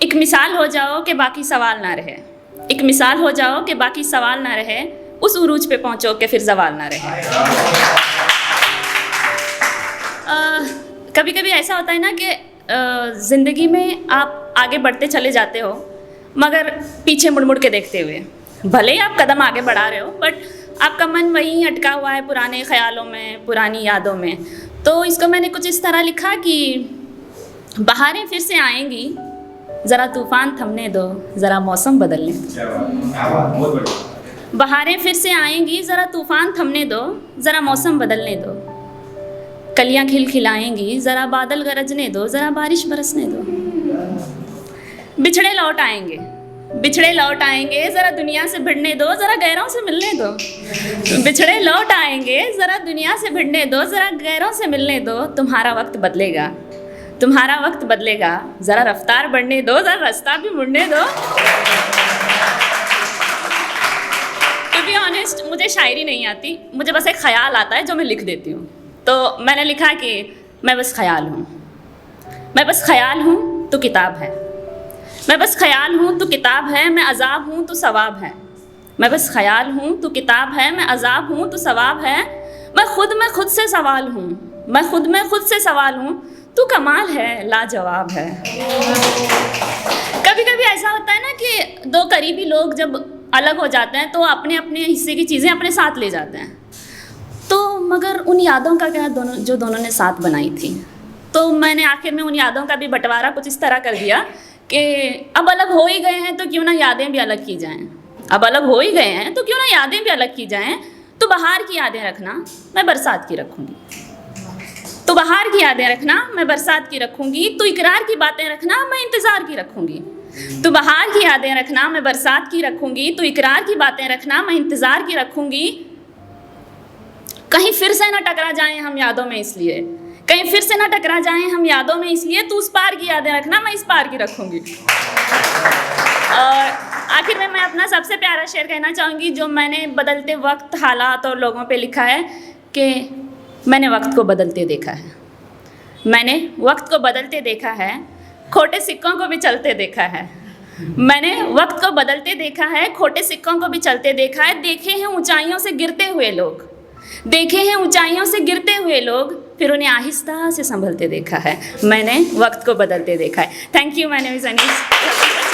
एक मिसाल हो जाओ कि बाकी सवाल ना रहे, एक मिसाल हो जाओ कि बाकी सवाल ना रहे, उस उरूज पे पहुंचो कि फिर जवाल ना रहे। कभी कभी ऐसा होता है ना कि ज़िंदगी में आप आगे बढ़ते चले जाते हो मगर पीछे मुड़ मुड़ के देखते हुए, भले ही आप कदम आगे बढ़ा रहे हो बट आपका मन वहीं अटका हुआ है पुराने ख्यालों में, पुरानी यादों में। तो इसको मैंने कुछ इस तरह लिखा कि बहारें फिर से आएंगी, ज़रा तूफ़ान थमने दो, ज़रा मौसम बदलने दो। बहारें फिर से आएंगी, ज़रा तूफ़ान थमने दो, ज़रा मौसम बदलने दो। कलियां खिलखिलाएंगी, ज़रा बादल गरजने दो, ज़रा बारिश बरसने दो। बिछड़े लौट आएंगे, बिछड़े लौट आएंगे, ज़रा दुनिया से भिड़ने दो, ज़रा गैरों से मिलने दो। बिछड़े लौट आएंगे, ज़रा दुनिया से भिड़ने दो, ज़रा गैरों से मिलने दो। तुम्हारा वक्त बदलेगा, तुम्हारा वक्त बदलेगा, ज़रा रफ्तार बढ़ने दो, ज़रा रास्ता भी मुड़ने दो। टू बी ऑनेस्ट, मुझे शायरी नहीं आती, मुझे बस एक ख्याल आता है जो मैं लिख देती हूँ। तो मैंने लिखा कि मैं बस ख्याल हूँ, मैं बस ख्याल हूँ तो किताब है, मैं बस ख्याल हूँ तो किताब है, मैं अज़ाब हूँ तो सवाब है। मैं बस ख्याल हूँ तो किताब है, मैं अज़ाब हूँ तो सवाब है। मैं खुद से सवाल हूँ, मैं खुद से सवाल हूँ, तू कमाल है, लाजवाब है। कभी कभी ऐसा होता है ना कि दो करीबी लोग जब अलग हो जाते हैं तो अपने अपने हिस्से की चीज़ें अपने साथ ले जाते हैं। तो मगर उन यादों का क्या, दोनों ने साथ बनाई थी। तो मैंने आखिर में उन यादों का भी बंटवारा कुछ इस तरह कर दिया कि अब अलग हो ही गए हैं तो क्यों ना यादें भी अलग की जाएं। अब अलग हो ही गए हैं तो क्यों ना यादें भी अलग की जाएं। तो बहार की यादें रखना, मैं बरसात की रखूँगी। तो बहार की यादें रखना, मैं बरसात की रखूँगी। तो इकरार की बातें रखना, मैं इंतज़ार की रखूँगी। तो बहार की यादें रखना, मैं बरसात की रखूँगी। तो इकरार की बातें रखना, मैं इंतज़ार की रखूँगी। कहीं फिर से ना टकरा जाएं हम यादों में इसलिए, कहीं फिर से ना टकरा जाएं हम यादों में इसलिए। तू उस पार की यादें रखना, मैं इस पार की रखूँगी। और आखिर में मैं अपना सबसे प्यारा शेर कहना चाहूँगी जो मैंने बदलते वक्त, हालात और लोगों पे लिखा है कि मैंने वक्त को बदलते देखा है, मैंने वक्त को बदलते देखा है, खोटे सिक्कों को भी चलते देखा है। मैंने वक्त को बदलते देखा है, खोटे सिक्कों को भी चलते देखा है। देखे हैं ऊंचाइयों से गिरते हुए लोग, देखे हैं ऊंचाइयों से गिरते हुए लोग, फिर उन्हें आहिस्ता से संभलते देखा है। मैंने वक्त को बदलते देखा है। Thank you my name is Anees.